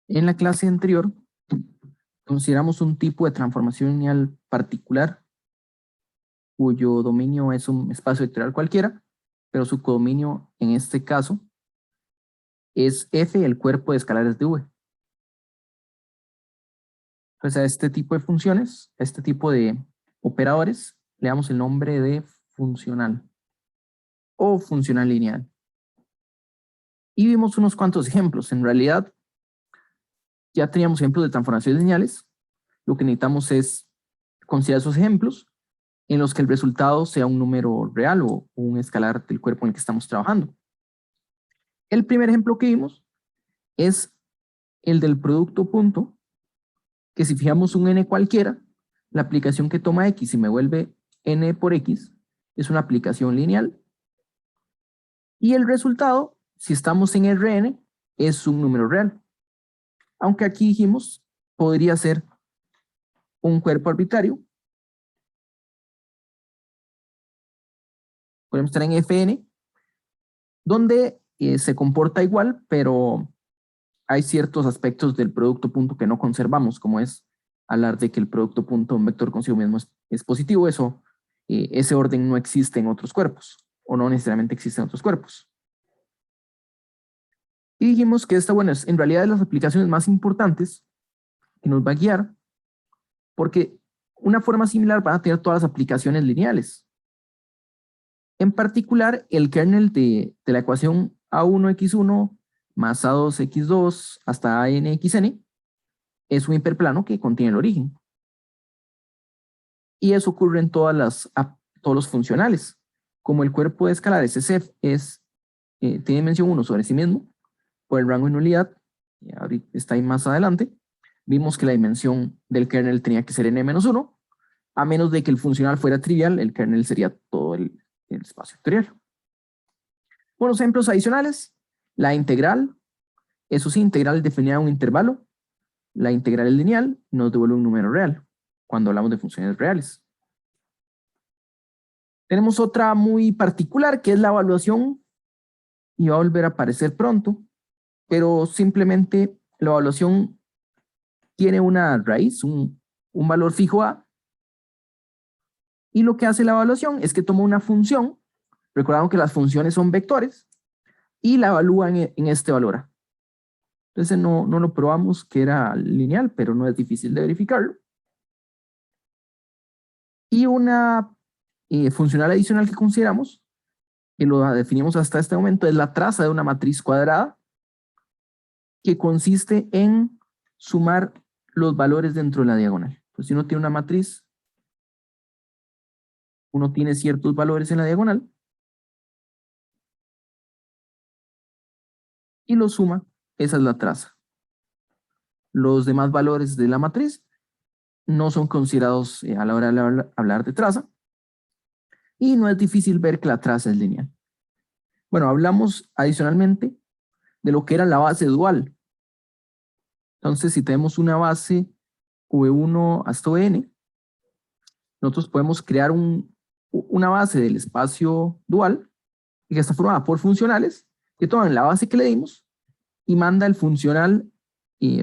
En la clase anterior consideramos un tipo de transformación lineal particular cuyo dominio es un espacio vectorial cualquiera, pero su codominio en este caso es F, el cuerpo de escalares de V. Entonces a este tipo de funciones, a este tipo de operadores, le damos el nombre de funcional o funcional lineal. Y vimos unos cuantos ejemplos. En realidad ya teníamos ejemplos de transformaciones lineales. Lo que necesitamos es considerar esos ejemplos en los que el resultado sea un número real o un escalar del cuerpo en el que estamos trabajando. El primer ejemplo que vimos es el del producto punto, que si fijamos un n cualquiera, la aplicación que toma x y me vuelve n por x es una aplicación lineal. Y el resultado, si estamos en Rn, es un número real. Aunque aquí dijimos, podría ser un cuerpo arbitrario. Podemos estar en Fn, donde se comporta igual, pero hay ciertos aspectos del producto punto que no conservamos, como es hablar de que el producto punto un vector consigo mismo es positivo. Eso, ese orden no existe en otros cuerpos, o no necesariamente existe en otros cuerpos. Y dijimos que esta, bueno, es en realidad de las aplicaciones más importantes que nos va a guiar, porque una forma similar van a tener todas las aplicaciones lineales. En particular, el kernel de la ecuación A1x1 más A2x2 hasta ANXN es un hiperplano que contiene el origen. Y eso ocurre en todos los funcionales. Como el cuerpo de escalares SF tiene dimensión 1 sobre sí mismo, por el rango de nulidad, ahorita está ahí más adelante, vimos que la dimensión del kernel tenía que ser n-1, a menos de que el funcional fuera trivial, el kernel sería todo el espacio vectorial. Bueno, ejemplos adicionales, la integral, eso sí, integral definida en un intervalo, la integral es lineal, nos devuelve un número real, cuando hablamos de funciones reales. Tenemos otra muy particular, que es la evaluación, y va a volver a aparecer pronto, pero simplemente la evaluación tiene una raíz, un valor fijo A, y lo que hace la evaluación es que toma una función, recordamos que las funciones son vectores, y la evalúa en este valor A. Entonces no lo probamos que era lineal, pero no es difícil de verificarlo. Y una funcional adicional que consideramos, que lo definimos hasta este momento, es la traza de una matriz cuadrada, que consiste en sumar los valores dentro de la diagonal. Entonces, si uno tiene una matriz, uno tiene ciertos valores en la diagonal y los suma, esa es la traza. Los demás valores de la matriz no son considerados a la hora de hablar de traza, y no es difícil ver que la traza es lineal. Bueno, hablamos adicionalmente de lo que era la base dual. Entonces, si tenemos una base V1 hasta Vn, nosotros podemos crear una base del espacio dual que está formada por funcionales que toman la base que le dimos y manda el funcional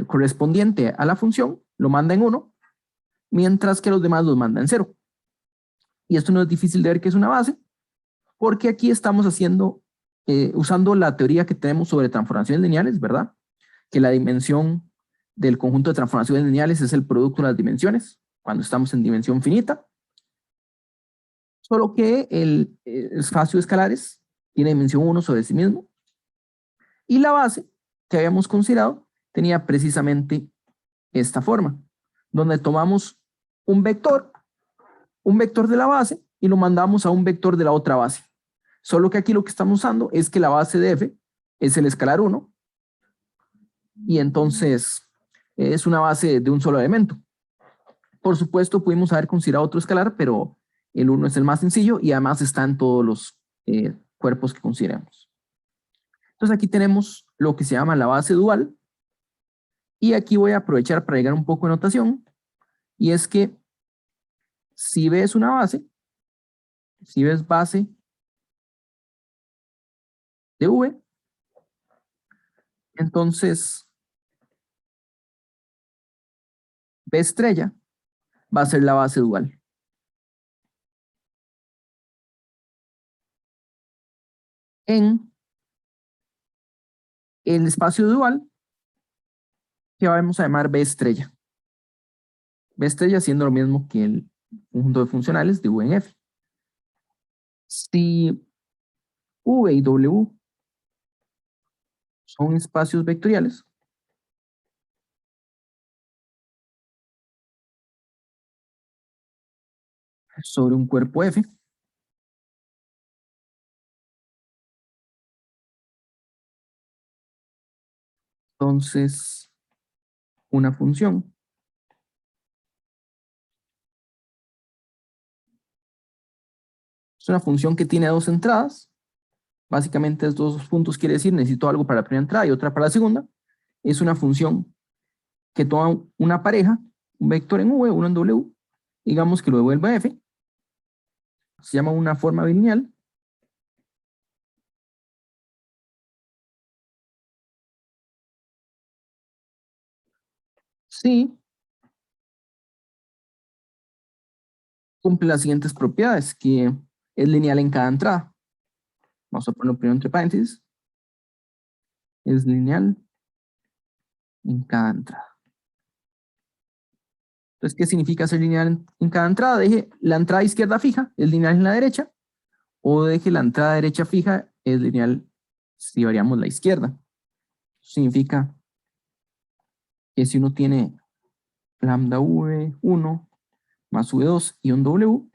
correspondiente a la función, lo manda en 1, mientras que los demás los manda en 0. Y esto no es difícil de ver que es una base, porque aquí estamos haciendo, usando la teoría que tenemos sobre transformaciones lineales, ¿verdad? Que la dimensión del conjunto de transformaciones lineales es el producto de las dimensiones, cuando estamos en dimensión finita. Solo que el espacio de escalares tiene dimensión 1 sobre sí mismo. Y la base que habíamos considerado tenía precisamente esta forma, donde tomamos un vector de la base y lo mandamos a un vector de la otra base. Solo que aquí lo que estamos usando es que la base de f es el escalar 1 y entonces es una base de un solo elemento. Por supuesto, pudimos haber considerado otro escalar, pero el 1 es el más sencillo y además está en todos los cuerpos que consideremos. Entonces aquí tenemos lo que se llama la base dual, y aquí voy a aprovechar para agregar un poco de notación, y es que si ves una base, si ves base de V, entonces B estrella va a ser la base dual. En el espacio dual, que vamos a llamar B estrella. B estrella siendo lo mismo que el conjunto de funcionales de V en F. Si V y W son espacios vectoriales, sobre un cuerpo F, entonces una función es una función que tiene dos entradas. Básicamente estos dos puntos quiere decir necesito algo para la primera entrada y otra para la segunda. Es una función que toma una pareja, un vector en V, uno en W, digamos que lo devuelve a F, se llama una forma bilineal. Sí, cumple las siguientes propiedades, que es lineal en cada entrada. Vamos a ponerlo primero entre paréntesis. Es lineal en cada entrada. Entonces, ¿qué significa ser lineal en cada entrada? Deje la entrada izquierda fija, es lineal en la derecha, o deje la entrada derecha fija, es lineal si variamos la izquierda. Significa que si uno tiene lambda V1 más V2 y un W,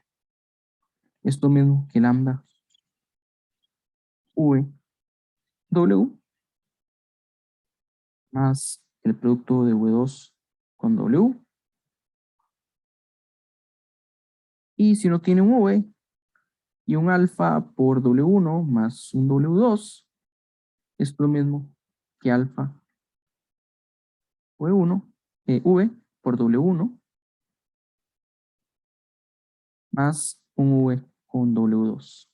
es lo mismo que lambda VW más el producto de V2 con W. Y si uno tiene un V y un alfa por W1 más un W2, es lo mismo que alfa V1, V por W1 más un V con W2.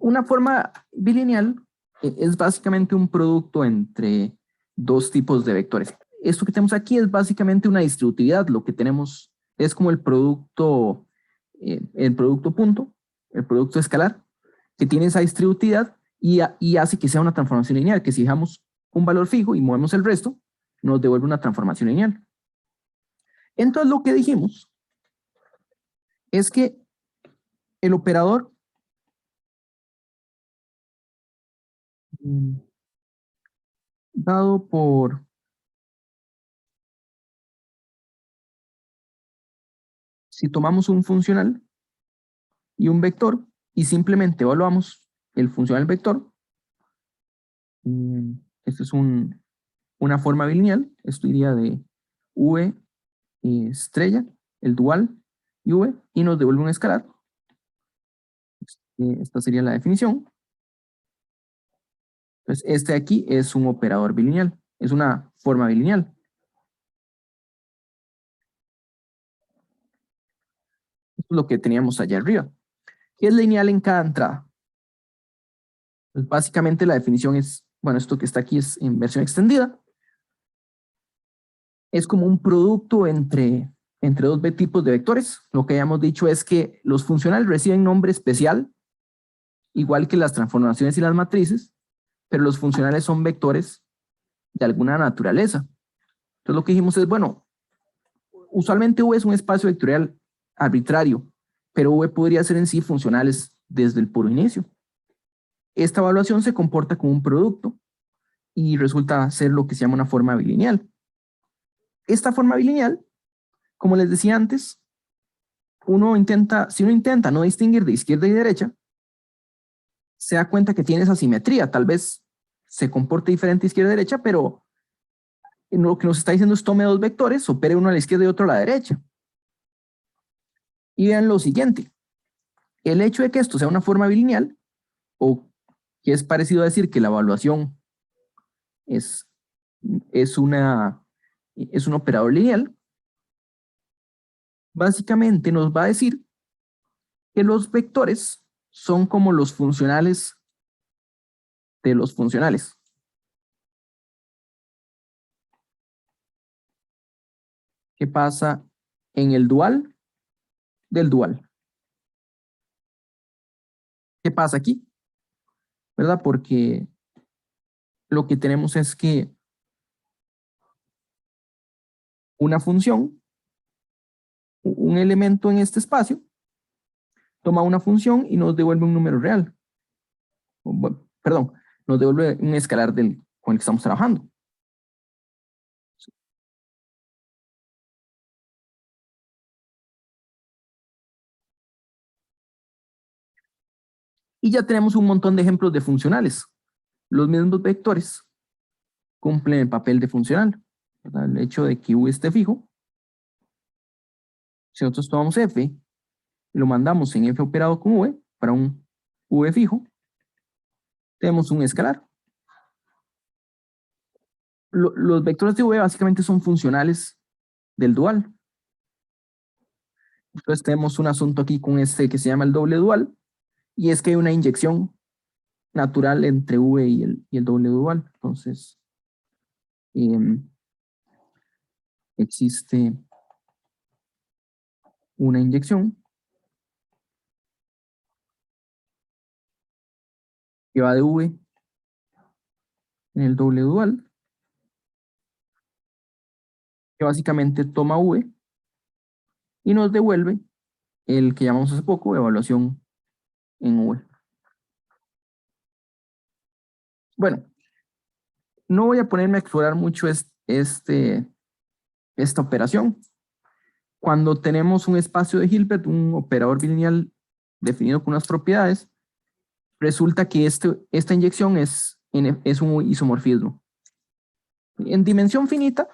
Una forma bilineal es básicamente un producto entre dos tipos de vectores. Esto que tenemos aquí es básicamente una distributividad. Lo que tenemos es como el producto punto, el producto escalar, que tiene esa distributividad y hace que sea una transformación lineal, que si dejamos un valor fijo y movemos el resto, nos devuelve una transformación lineal. Entonces lo que dijimos es que el operador dado por si tomamos un funcional y un vector y simplemente evaluamos el funcional vector, esto es una forma bilineal, esto iría de V estrella, el dual y V, y nos devuelve un escalar. Esta sería la definición. Entonces, este de aquí es un operador bilineal, es una forma bilineal. Esto es lo que teníamos allá arriba. ¿Qué es lineal en cada entrada? Pues básicamente la definición es, bueno, esto que está aquí es en versión extendida. Es como un producto entre dos tipos de vectores. Lo que hayamos dicho es que los funcionales reciben nombre especial, igual que las transformaciones y las matrices, pero los funcionales son vectores de alguna naturaleza. Entonces lo que dijimos es, bueno, usualmente V es un espacio vectorial arbitrario, pero V podría ser en sí funcionales desde el puro inicio. Esta evaluación se comporta como un producto y resulta ser lo que se llama una forma bilineal. Esta forma bilineal, como les decía antes, si uno intenta no distinguir de izquierda y derecha, se da cuenta que tiene esa simetría. Tal vez se comporte diferente izquierda y derecha, pero lo que nos está diciendo es tome dos vectores, opere uno a la izquierda y otro a la derecha. Y vean lo siguiente. El hecho de que esto sea una forma bilineal, o que es parecido a decir que la evaluación es, es, una, es un operador lineal, básicamente nos va a decir que los vectores son como los funcionales de los funcionales. ¿Qué pasa en el dual del dual? ¿Qué pasa aquí? ¿Verdad? Porque lo que tenemos es que una función, un elemento en este espacio, toma una función y nos devuelve un número real. Bueno, perdón, nos devuelve un escalar con el que estamos trabajando. Y ya tenemos un montón de ejemplos de funcionales. Los mismos vectores cumplen el papel de funcional, ¿verdad? El hecho de que U esté fijo. Si nosotros tomamos F y lo mandamos en F operado con V para un V fijo, tenemos un escalar. Los vectores de V básicamente son funcionales del dual. Entonces tenemos un asunto aquí con este que se llama el doble dual, y es que hay una inyección natural entre V y el doble dual. Entonces, eh, existe una inyección que va de V en el doble dual, que básicamente toma V y nos devuelve el que llamamos hace poco evaluación en V. Bueno, no voy a ponerme a explorar mucho esta operación. Cuando tenemos un espacio de Hilbert, un operador bilineal definido con unas propiedades, resulta que esta inyección es un isomorfismo. En dimensión finita,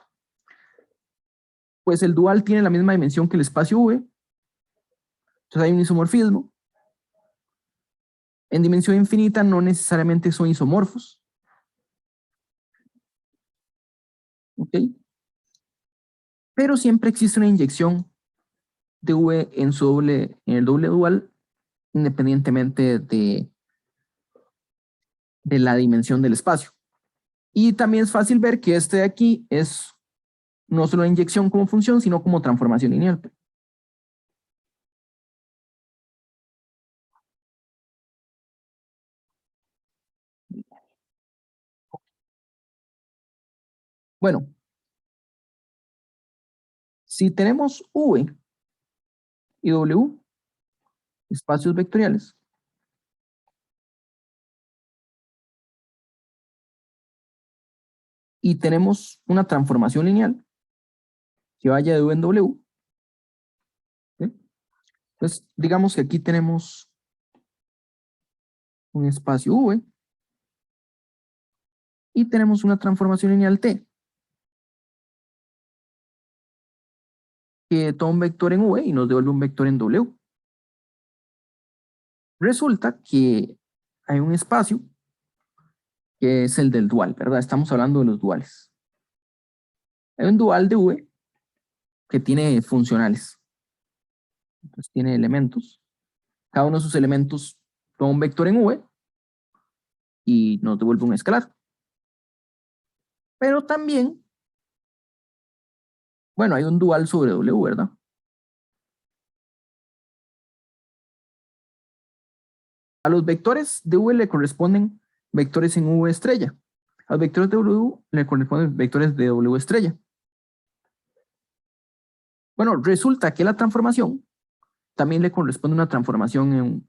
pues el dual tiene la misma dimensión que el espacio V, entonces hay un isomorfismo. En dimensión infinita no necesariamente son isomorfos. ¿Ok? Pero siempre existe una inyección de V en el doble dual, independientemente de la dimensión del espacio. Y también es fácil ver que este de aquí es no solo inyección como función, sino como transformación lineal. Bueno, si tenemos V y W, espacios vectoriales, y tenemos una transformación lineal que vaya de V en W, ¿sí? Entonces digamos que aquí tenemos un espacio V y tenemos una transformación lineal T que toma un vector en V y nos devuelve un vector en W. Resulta que hay un espacio que es el del dual, ¿verdad? Estamos hablando de los duales. Hay un dual de V que tiene funcionales. Entonces tiene elementos. Cada uno de sus elementos toma un vector en V y nos devuelve un escalar. Pero también, bueno, hay un dual sobre W, ¿verdad? A los vectores de V le corresponden vectores en V estrella. A los vectores de W le corresponden vectores de W estrella. Bueno, resulta que la transformación también le corresponde una transformación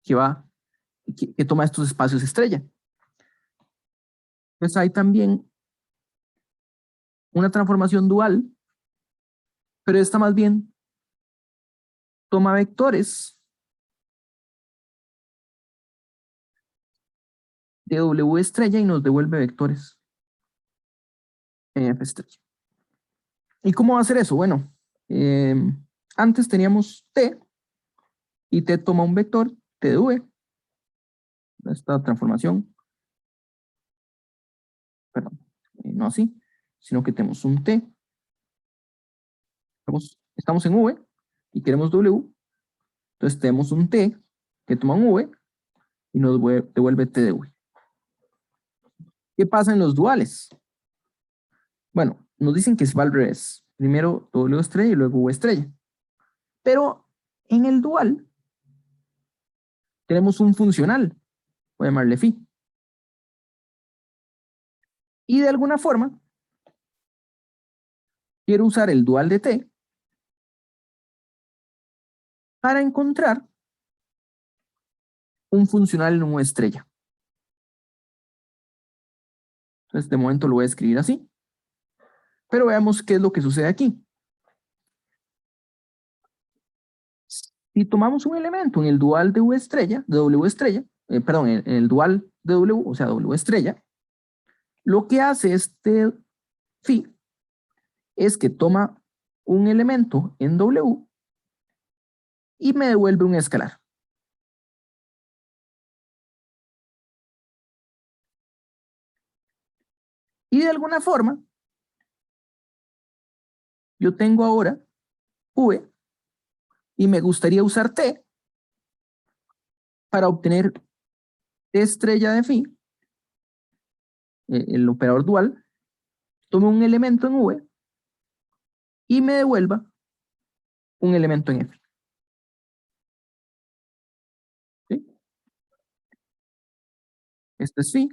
que toma estos espacios estrella. Entonces hay también una transformación dual, pero esta más bien toma vectores de W estrella y nos devuelve vectores en F estrella. ¿Y cómo va a hacer eso? Bueno, eh, antes teníamos T y T toma un vector, T de V, esta transformación, perdón, no así, sino que tenemos un T, estamos en V y queremos W, entonces tenemos un T que toma un V y nos devuelve T de V. ¿Qué pasa en los duales? Bueno, nos dicen que es va al revés. Primero W estrella y luego U estrella. Pero en el dual tenemos un funcional, voy a llamarle phi. Y de alguna forma quiero usar el dual de t para encontrar un funcional en U estrella. Entonces de momento lo voy a escribir así. Pero veamos qué es lo que sucede aquí. Si tomamos un elemento en el dual de U estrella, de W estrella, perdón, en el dual de W, o sea, W estrella, lo que hace este phi es que toma un elemento en W y me devuelve un escalar. Y de alguna forma, yo tengo ahora V y me gustaría usar T para obtener T estrella de phi, el operador dual, tome un elemento en V y me devuelva un elemento en F. ¿Sí? Este es phi,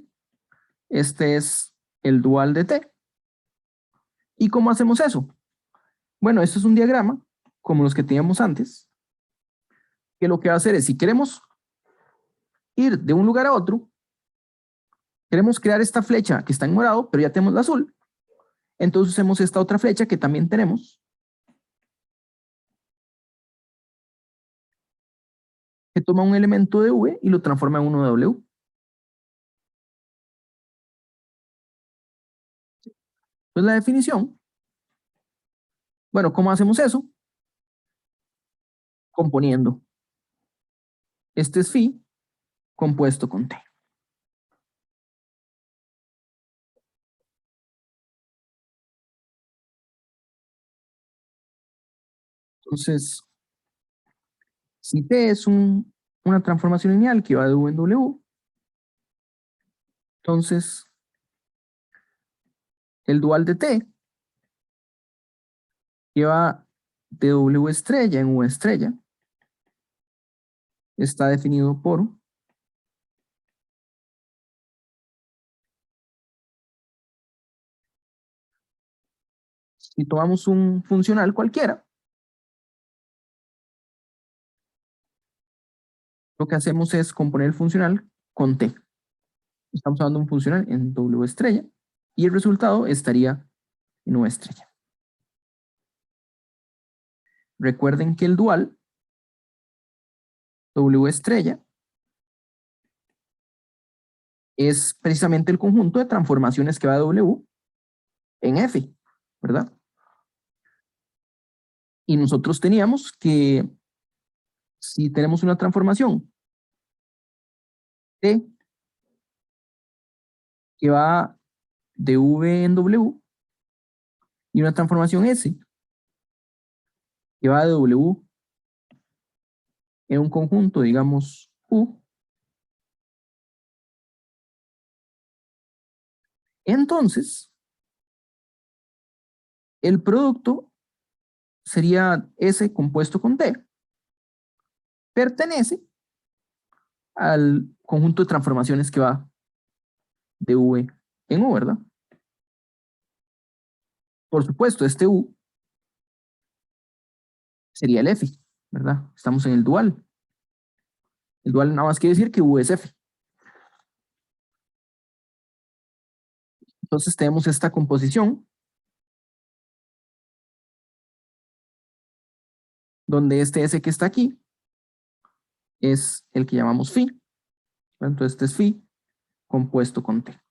este es el dual de T. ¿Y cómo hacemos eso? Bueno, esto es un diagrama, como los que teníamos antes, que lo que va a hacer es, si queremos ir de un lugar a otro, queremos crear esta flecha que está en morado, pero ya tenemos la azul, entonces usemos esta otra flecha que también tenemos, que toma un elemento de V y lo transforma en uno de W. Pues la definición, bueno, ¿cómo hacemos eso? Componiendo. Este es phi compuesto con T. Entonces, si T es una transformación lineal que va de V en W, entonces el dual de T que va de W estrella en U estrella está definido por si tomamos un funcional cualquiera, lo que hacemos es componer el funcional con T. Estamos usando un funcional en W estrella y el resultado estaría en U estrella. Recuerden que el dual W estrella es precisamente el conjunto de transformaciones que va de W en F, ¿verdad? Y nosotros teníamos que si tenemos una transformación T que va de V en W y una transformación S que va de W en un conjunto, digamos, U, entonces el producto sería S compuesto con T, pertenece al conjunto de transformaciones que va de V en U, ¿verdad? Por supuesto, este U sería el F, ¿verdad? Estamos en el dual. El dual nada más quiere decir que U es F. Entonces tenemos esta composición donde este S que está aquí es el que llamamos phi. Entonces este es phi compuesto con T.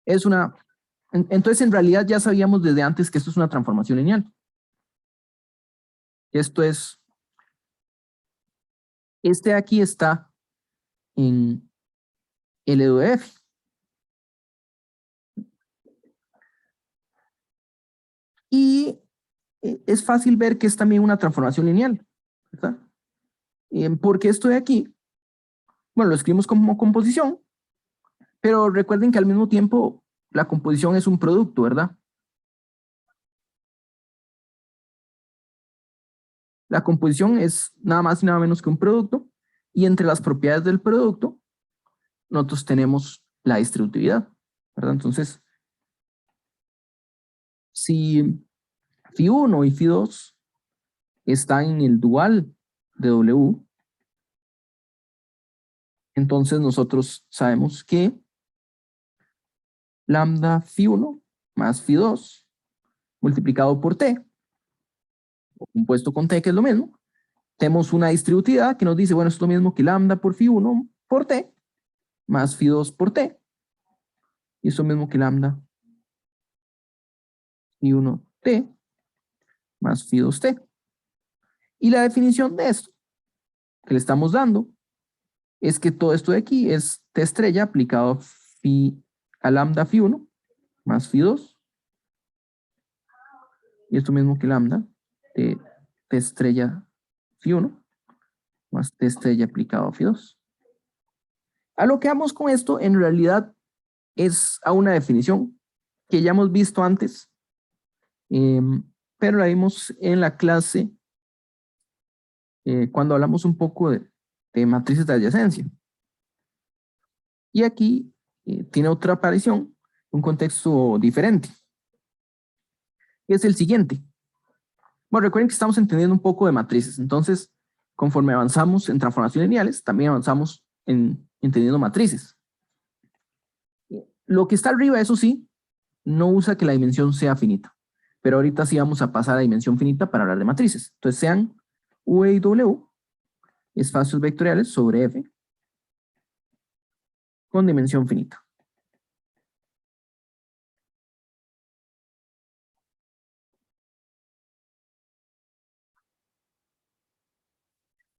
Es una, entonces en realidad ya sabíamos desde antes que esto es una transformación lineal. Esto es, este aquí está en L de F. Y es fácil ver que es también una transformación lineal, ¿verdad? Porque esto de aquí, bueno, lo escribimos como composición, pero recuerden que al mismo tiempo la composición es un producto, ¿verdad? La composición es nada más y nada menos que un producto, y entre las propiedades del producto, nosotros tenemos la distributividad, ¿verdad? Entonces, si phi1 y phi2 están en el dual de W, entonces nosotros sabemos que lambda phi1 más phi2 multiplicado por t, o compuesto con t, que es lo mismo, tenemos una distributividad que nos dice, bueno, es lo mismo que lambda por phi1 por t, más phi2 por t, y es lo mismo que lambda phi1 t más phi2t. Y la definición de esto que le estamos dando es que todo esto de aquí es t estrella aplicado a lambda phi1 más phi2, y esto mismo que lambda de t estrella phi1 más t estrella aplicado a phi2. A lo que vamos con esto en realidad es a una definición que ya hemos visto antes, pero la vimos en la clase cuando hablamos un poco de matrices de adyacencia. Y aquí tiene otra aparición, un contexto diferente. Es el siguiente. Bueno, recuerden que estamos entendiendo un poco de matrices. Entonces, conforme avanzamos en transformaciones lineales, también avanzamos en entendiendo matrices. Lo que está arriba, eso sí, no usa que la dimensión sea finita. Pero ahorita sí vamos a pasar a dimensión finita para hablar de matrices. Entonces, sean V y W espacios vectoriales sobre F con dimensión finita.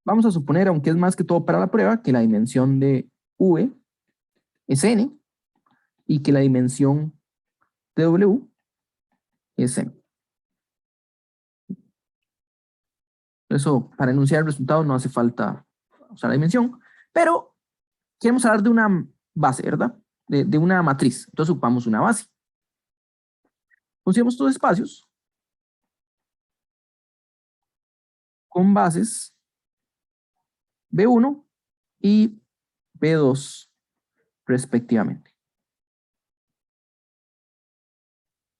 Vamos a suponer, aunque es más que todo para la prueba, que la dimensión de V es n y que la dimensión de W es m. Eso, para enunciar el resultado no hace falta usar la dimensión, pero queremos hablar de una base, ¿verdad? De una matriz. Entonces ocupamos una base. Consideramos estos espacios con bases B1 y B2 respectivamente.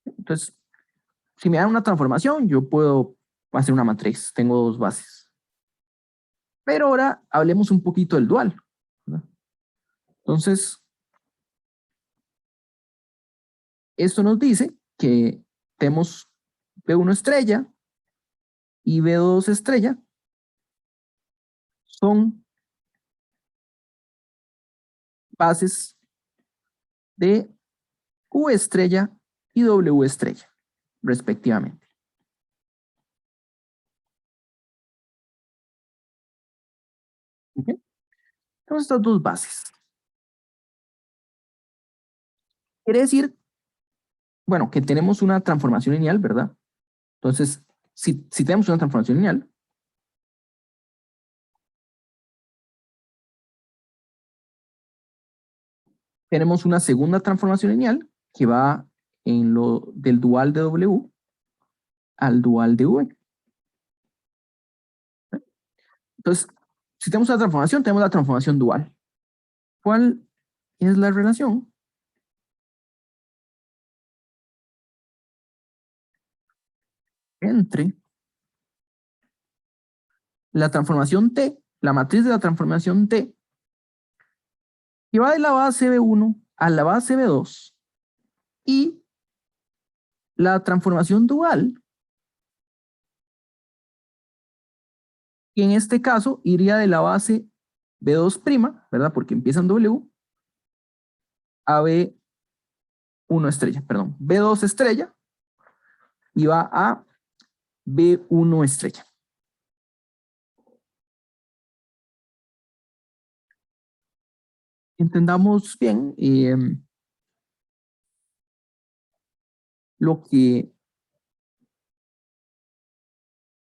Entonces, si me dan una transformación, yo puedo hacer una matriz. Tengo dos bases. Pero ahora hablemos un poquito del dual, ¿verdad? Entonces, esto nos dice que tenemos B1 estrella y B2 estrella son bases de U estrella y W estrella, respectivamente. ¿Okay? Tenemos estas dos bases. Quiere decir, bueno, que tenemos una transformación lineal, ¿verdad? Entonces, si tenemos una transformación lineal, tenemos una segunda transformación lineal que va en lo del dual de W al dual de V. Entonces, si tenemos una transformación, tenemos la transformación dual. ¿Cuál es la relación entre la transformación T, la matriz de la transformación T, que va de la base B1 a la base B2, y la transformación dual, que en este caso iría de la base B2', ¿verdad? Porque empieza en W, a B1 estrella, perdón, B2 estrella, y va a B1 estrella. Entendamos bien lo que,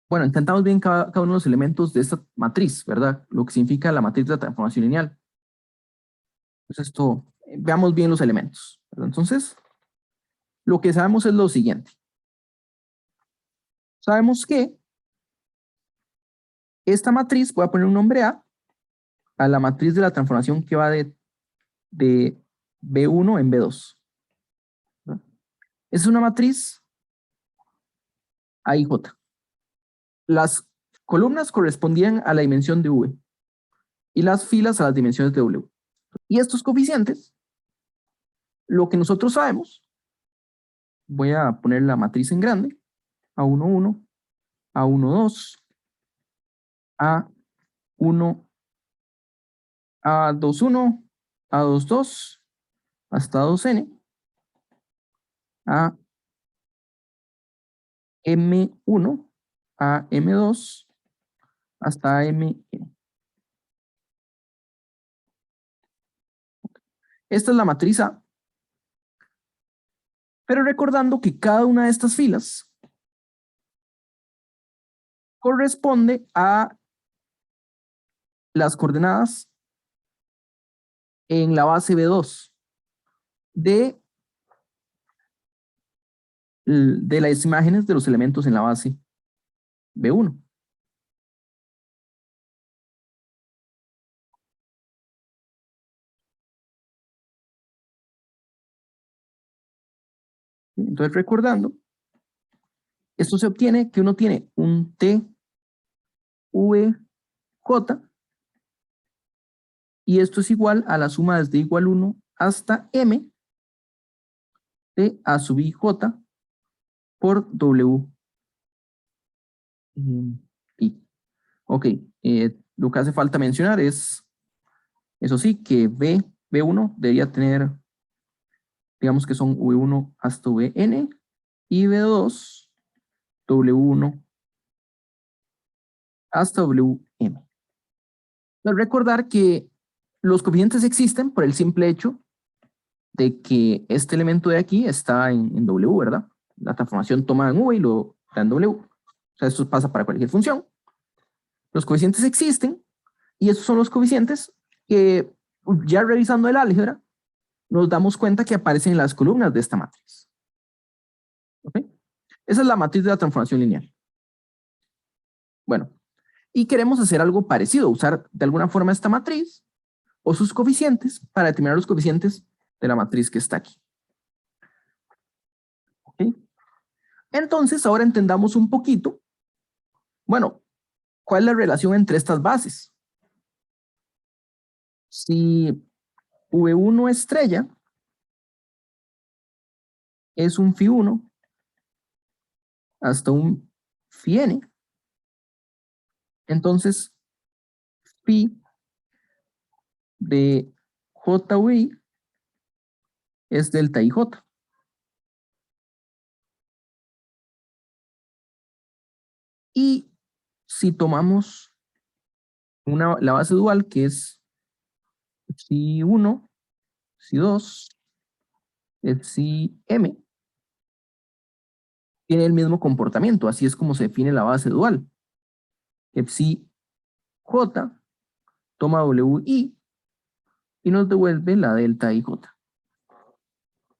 bueno, intentamos bien cada uno de los elementos de esta matriz, ¿verdad? Lo que significa la matriz de la transformación lineal. Entonces esto, veamos bien los elementos, ¿verdad? Entonces, lo que sabemos es lo siguiente. Sabemos que Esta matriz, voy a poner un nombre a la matriz de la transformación que va de B1 en B2. ¿Verdad? Es una matriz A y J. Las columnas correspondían a la dimensión de V y las filas a las dimensiones de W. Y estos coeficientes, lo que nosotros sabemos, voy a poner la matriz en grande, A11, A12, A1, A21, A22, hasta 2N, a M1, a M2, hasta Mn. Esta es la matriz A. Pero recordando que cada una de estas filas corresponde a las coordenadas en la base B2 de las imágenes de los elementos en la base B1. Entonces, recordando, esto se obtiene que uno tiene un T, V, J, y esto es igual a la suma desde igual 1 hasta M de A sub I J por W. I. Ok, lo que hace falta mencionar es, eso sí, que B1 debería tener, digamos que son V1 hasta Vn y B2 W1 hasta Wm. Pero recordar que los coeficientes existen por el simple hecho de que este elemento de aquí está en W, ¿verdad? La transformación toma en V y lo da en W. O sea, esto pasa para cualquier función. Los coeficientes existen y esos son los coeficientes que ya revisando el álgebra nos damos cuenta que aparecen en las columnas de esta matriz. ¿Okay? Esa es la matriz de la transformación lineal. Bueno, y queremos hacer algo parecido, usar de alguna forma esta matriz o sus coeficientes para determinar los coeficientes de la matriz que está aquí. ¿Okay? Entonces, ahora entendamos un poquito, bueno, ¿cuál es la relación entre estas bases? Si V1 estrella es un Φ1 hasta un Φn, entonces Phi de JVI es delta IJ. Y si tomamos la base dual que es Psi1, Psi2, Psi-M, tiene el mismo comportamiento, así es como se define la base dual. Psi J toma WI y nos devuelve la delta IJ.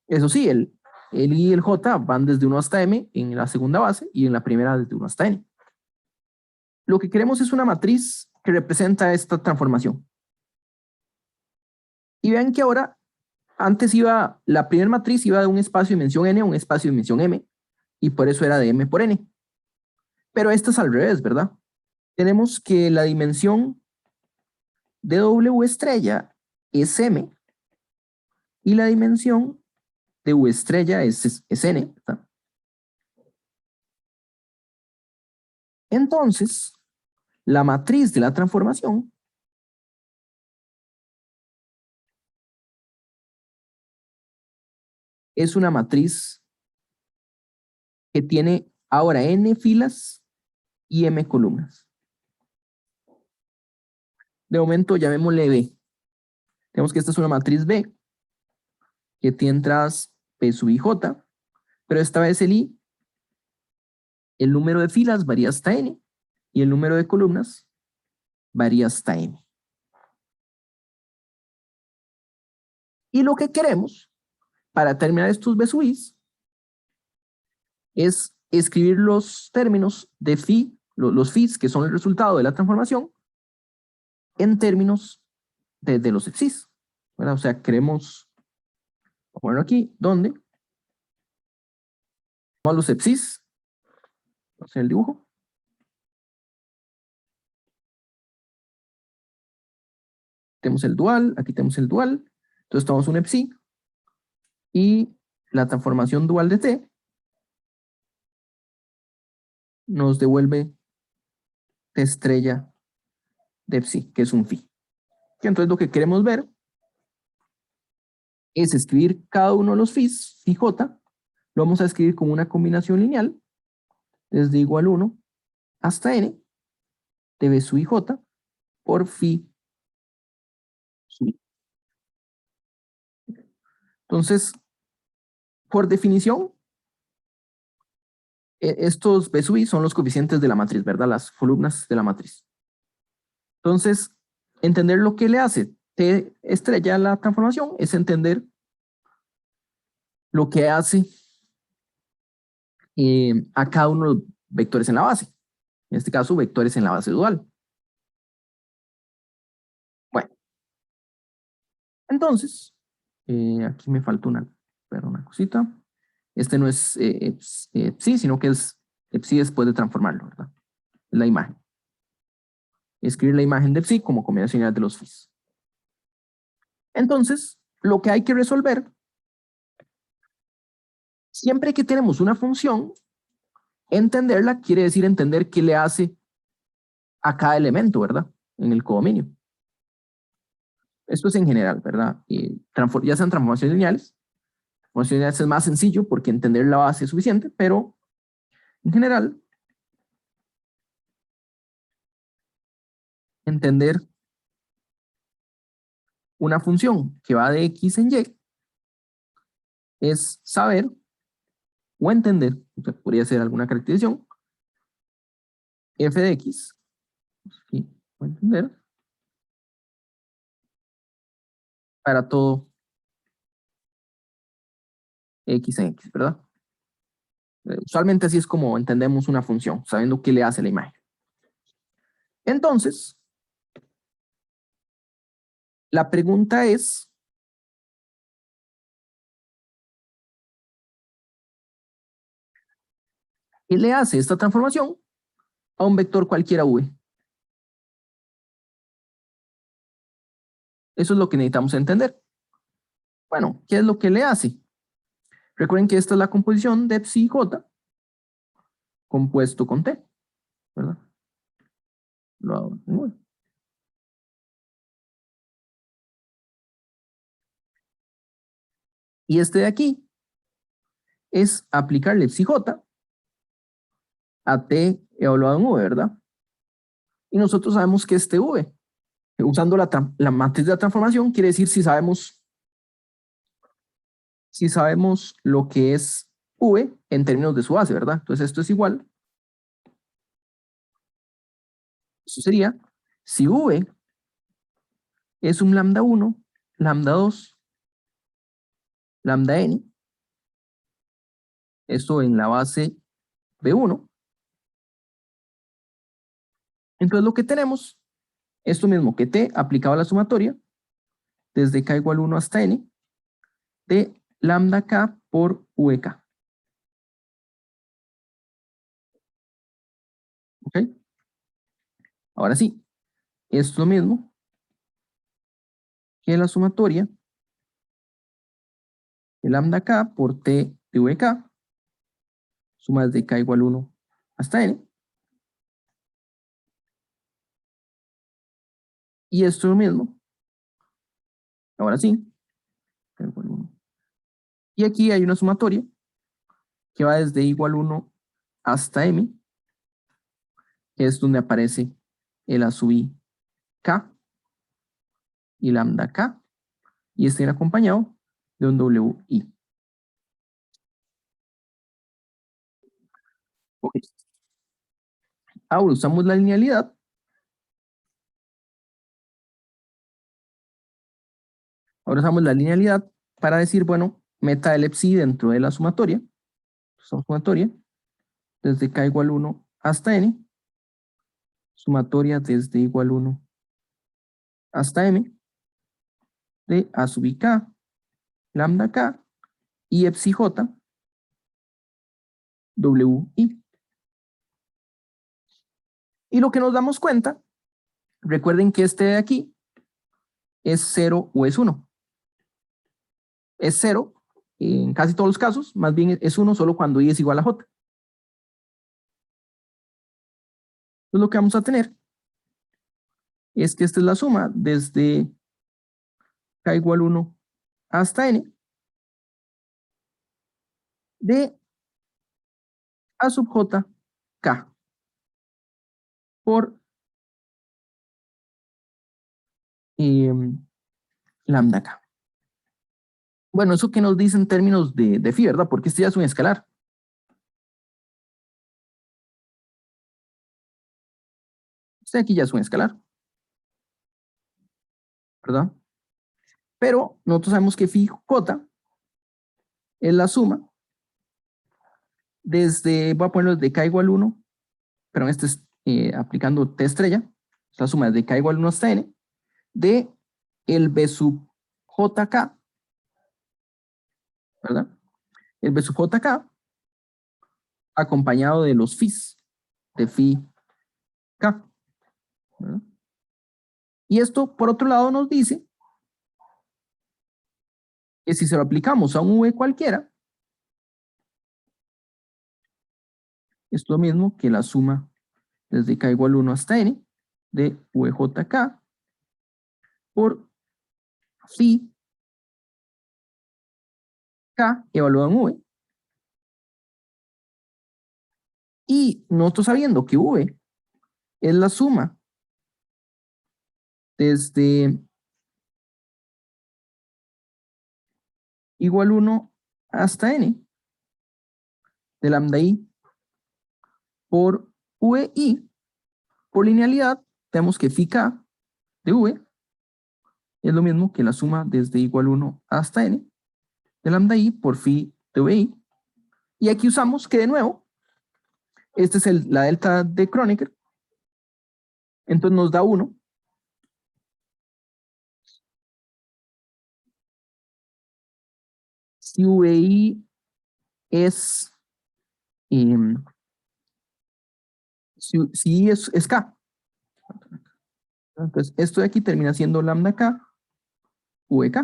Eso sí, el I y el J van desde 1 hasta M en la segunda base y en la primera desde 1 hasta N. Lo que queremos es una matriz que representa esta transformación. Y vean que ahora, antes la primera matriz iba de un espacio de dimensión N a un espacio de dimensión M, y por eso era de M por N. Pero esta es al revés, ¿verdad? Tenemos que la dimensión de W estrella es M, y la dimensión de U estrella es N, ¿verdad? Entonces, la matriz de la transformación es una matriz que tiene ahora N filas y M columnas. De momento llamémosle B. Tenemos que esta es una matriz B que tiene entradas P sub IJ, pero esta vez el número de filas varía hasta N y el número de columnas varía hasta M. Y lo que queremos para terminar estos B sub Is es escribir los términos de phi, los phis, que son el resultado de la transformación, en términos de los epsis, ¿verdad? O sea, queremos ponerlo aquí, donde los epsis, hacer el dibujo. Tenemos el dual, aquí tenemos el dual, entonces tomamos un epsi, y la transformación dual de t nos devuelve t estrella de psi, que es un phi. Entonces lo que queremos ver es escribir cada uno de los phis, phi j, lo vamos a escribir como una combinación lineal, desde igual 1 hasta n, de b sub i j, por phi sub i. Entonces, por definición, estos b sub i son los coeficientes de la matriz, ¿verdad? Las columnas de la matriz. Entonces, entender lo que le hace t estrella a la transformación es entender lo que hace a cada uno de los vectores en la base. En este caso, vectores en la base dual. Bueno, entonces, aquí me falta una cosita. Este no es psi, sino que es psi después de transformarlo, ¿verdad? Es la imagen. Escribir la imagen de psi como combinación de los phis. Entonces, lo que hay que resolver, siempre que tenemos una función, entenderla quiere decir entender qué le hace a cada elemento, ¿verdad? En el codominio. Esto es en general, ¿verdad? Ya sean transformaciones lineales. Transformaciones lineales es más sencillo porque entender la base es suficiente, pero en general, entender una función que va de x en y es saber o entender, o sea, podría ser alguna caracterización, f de x, ¿sí? O entender, para todo x en x, ¿verdad? Usualmente así es como entendemos una función, sabiendo qué le hace la imagen. Entonces, la pregunta es, ¿qué le hace esta transformación a un vector cualquiera v? Eso es lo que necesitamos entender. Bueno, ¿qué es lo que le hace? Recuerden que esta es la composición de psi j compuesto con t, ¿verdad? Lo hago de nuevo. Y este de aquí es aplicarle psi j a t evaluado en v, ¿verdad? Y nosotros sabemos que este v, usando la matriz de la transformación, quiere decir si sabemos lo que es v en términos de su base, ¿verdad? Entonces esto es igual. Eso sería, si v es un lambda 1, lambda 2, lambda n, esto en la base b1, entonces lo que tenemos, esto mismo que t aplicado a la sumatoria, desde k igual 1 hasta n, de lambda k por vk. ¿Ok? Ahora sí, esto es lo mismo que la sumatoria de lambda k por t de vk, suma desde k igual 1 hasta n. Y esto es lo mismo. Ahora sí. K igual 1. Y aquí hay una sumatoria que va desde igual 1 hasta m, que es donde aparece el a sub i k y lambda k, y este viene acompañado de un wi. Ok. Ahora usamos la linealidad para decir, bueno, meta el psi dentro de la sumatoria, desde k igual 1 hasta n, sumatoria desde igual 1 hasta m de a sub i k, lambda k y epsi j, wi. Y lo que nos damos cuenta, recuerden que este de aquí es 0 o es 1. Es 0 en casi todos los casos, más bien es 1 solo cuando i es igual a j. Entonces lo que vamos a tener es que esta es la suma desde k igual 1 hasta n de a sub j k por lambda k. Bueno, eso que nos dice en términos de phi, ¿verdad? Porque este ya es un escalar. Este aquí ya es un escalar, ¿verdad? Pero nosotros sabemos que phi j es la suma desde, voy a ponerlo de k igual 1, pero este es aplicando t estrella, la suma de k igual 1 hasta n, de el b sub jk, ¿verdad? El b sub jk acompañado de los phis, de phi k, ¿verdad? Y esto, por otro lado, nos dice que si se lo aplicamos a un v cualquiera, es lo mismo que la suma desde k igual 1 hasta n de vjk por phi k evaluado en v. Y nosotros sabiendo que v es la suma desde igual 1 hasta n de lambda i por vi, por linealidad, tenemos que phi k de v es lo mismo que la suma desde igual 1 hasta n de lambda i por phi de vi. Y aquí usamos que de nuevo, esta es la delta de Kronecker, entonces nos da 1. Si vi es, si es k, entonces esto de aquí termina siendo lambda k vk.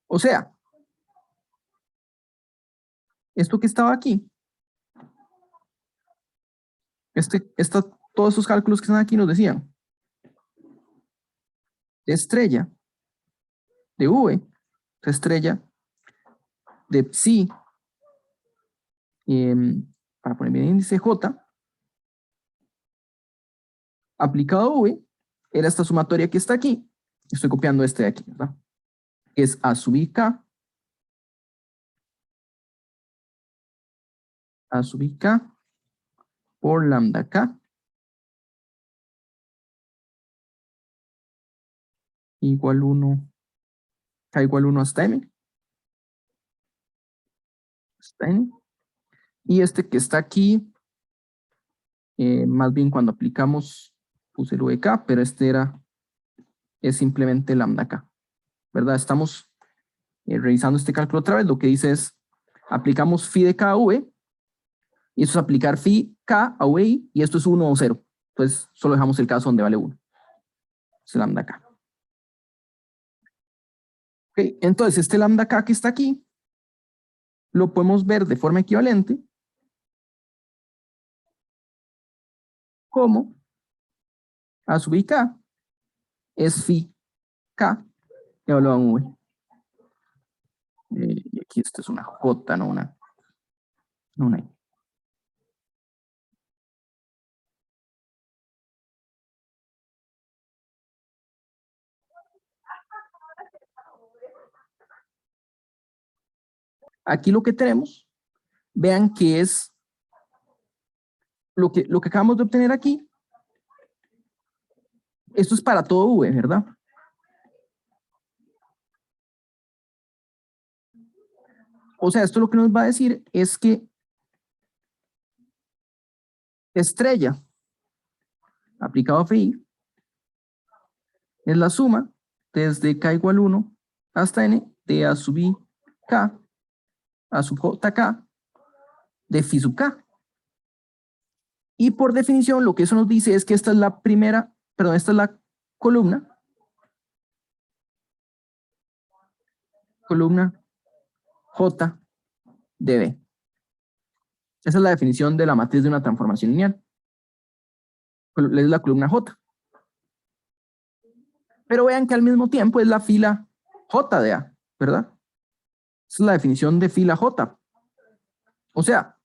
O sea, esto que estaba aquí, todos estos cálculos que están aquí nos decían estrella de v, estrella de psi, para poner bien el índice j, aplicado a v, era esta sumatoria que está aquí. Estoy copiando este de aquí, ¿verdad? Que es a sub i k, a sub i k por lambda k igual 1, k igual 1 hasta m. Hasta n. Y este que está aquí, más bien cuando aplicamos, puse el vk, pero este es simplemente lambda k, ¿verdad? Estamos revisando este cálculo otra vez. Lo que dice es, aplicamos phi de k a v, y eso es aplicar phi k a vi, y esto es 1 o 0. Entonces, solo dejamos el caso donde vale 1. Es lambda k. Okay, entonces, este lambda k que está aquí, lo podemos ver de forma equivalente como a sub i k es phi k evaluado en v. Y aquí esto es una j, no una i. Aquí lo que tenemos, vean que es lo que acabamos de obtener aquí. Esto es para todo v, ¿verdad? O sea, esto lo que nos va a decir es que estrella aplicado a phi es la suma desde k igual 1 hasta n de a sub i k a sub j k de phi sub k. Y por definición lo que eso nos dice es que esta es la primera, perdón, esta es la columna J de B. Esa es la definición de la matriz de una transformación lineal. Es la columna J. Pero vean que al mismo tiempo es la fila J de A, ¿verdad? Esa es la definición de fila J. O sea,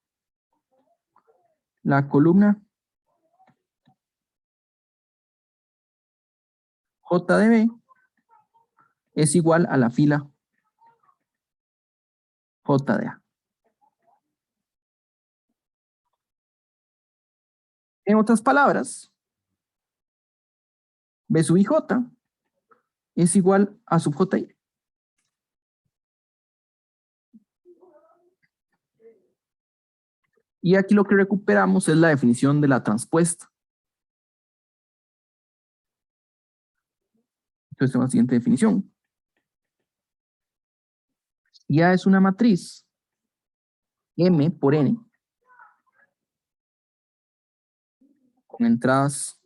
la columna J de B es igual a la fila J de A. En otras palabras, B sub IJ es igual a sub JI. Y aquí lo que recuperamos es la definición de la transpuesta. Entonces tengo la siguiente definición. Y A es una matriz M por N con entradas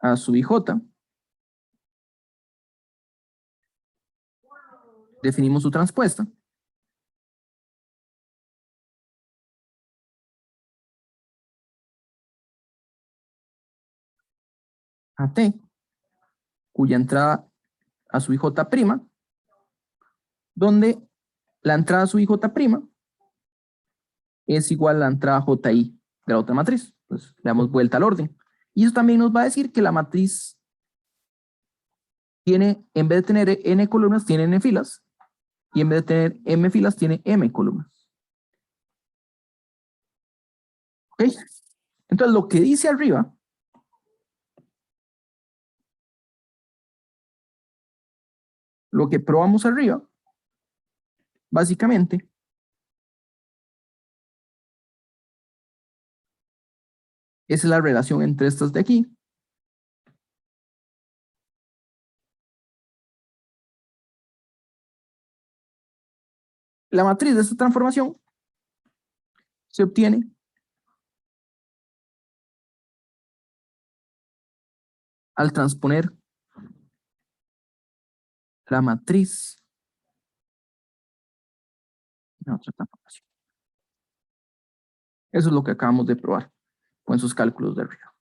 a sub IJ. Definimos su transpuesta. A T, cuya entrada a su IJ', donde la entrada a su IJ' es igual a la entrada JI de la otra matriz. Pues le damos vuelta al orden. Y eso también nos va a decir que la matriz tiene, en vez de tener n columnas, tiene n filas. Y en vez de tener m filas, tiene m columnas. ¿Ok? Entonces, lo que dice arriba, lo que probamos arriba, básicamente, es la relación entre estas de aquí. La matriz de esta transformación se obtiene al transponer la matriz de otra transformación. Eso es lo que acabamos de probar con esos cálculos de arriba.